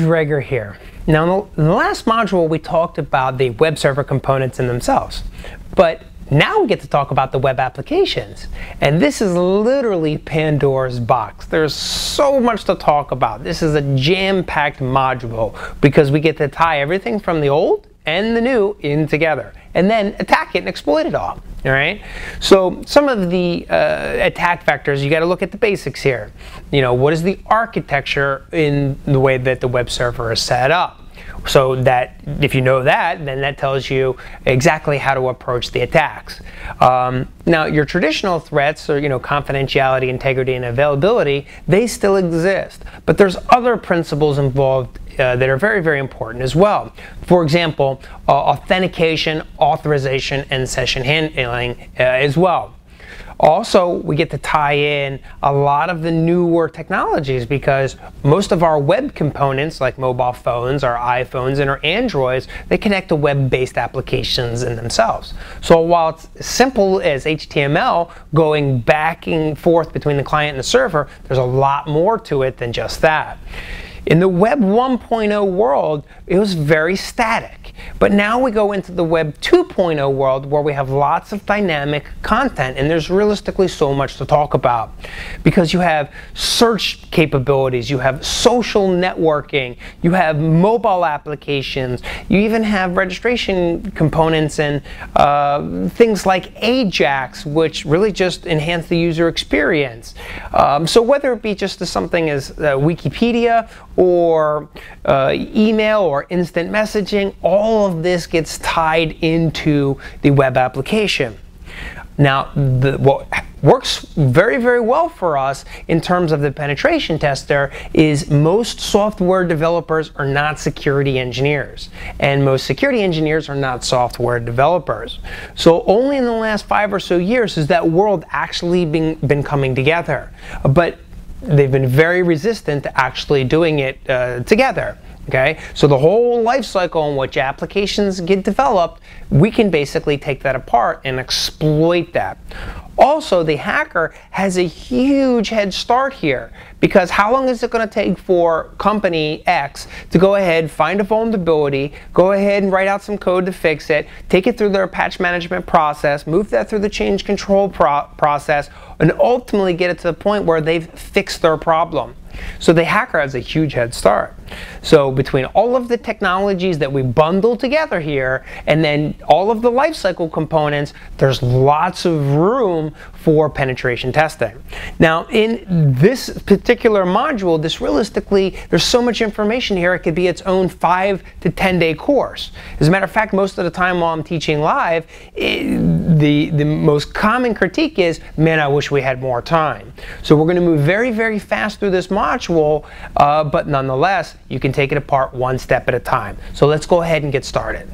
Draeger here. Now, in the last module, we talked about the web server components in themselves, but now we get to talk about the web applications. And this is literally Pandora's box. There's so much to talk about. This is a jam-packed module because we get to tie everything from the old and the new in together, and then attack it and exploit it all. All right. So some of the attack vectors, you got to look at the basics here. You know, what is the architecture in the way that the web server is set up? So that if you know that, then that tells you exactly how to approach the attacks. Now, your traditional threats, or confidentiality, integrity, and availability, they still exist. But there's other principles involved that are very, very important as well. For example, authentication, authorization, and session handling as well. Also, we get to tie in a lot of the newer technologies because most of our web components, like mobile phones, our iPhones, and our Androids, they connect to web-based applications in themselves. So while it's as simple as HTML going back and forth between the client and the server, there's a lot more to it than just that. In the Web 1.0 world, it was very static. But now we go into the Web 2.0 world where we have lots of dynamic content, and there's realistically so much to talk about. Because you have search capabilities, you have social networking, you have mobile applications, you even have registration components and things like Ajax, which really just enhance the user experience. So whether it be just something as Wikipedia or email or instant messaging, all of this gets tied into the web application. Now, what works very, very well for us in terms of the penetration tester is most software developers are not security engineers, and most security engineers are not software developers. So only in the last 5 or so years has that world actually been coming together. But they've been very resistant to actually doing it together. Okay, so the whole life cycle in which applications get developed, we can basically take that apart and exploit that. Also, the hacker has a huge head start here, because how long is it going to take for company X to go ahead, find a vulnerability, go ahead and write out some code to fix it, take it through their patch management process, move that through the change control process, and ultimately get it to the point where they've fixed their problem. So the hacker has a huge head start. So between all of the technologies that we bundle together here and then all of the lifecycle components, there's lots of room for penetration testing. Now, in this particular module, there's so much information here, it could be its own 5 to 10 day course. As a matter of fact, most of the time while I'm teaching live, the most common critique is, man, I wish we had more time. So we're going to move very, very fast through this module, but nonetheless, you can take it apart one step at a time. So let's go ahead and get started.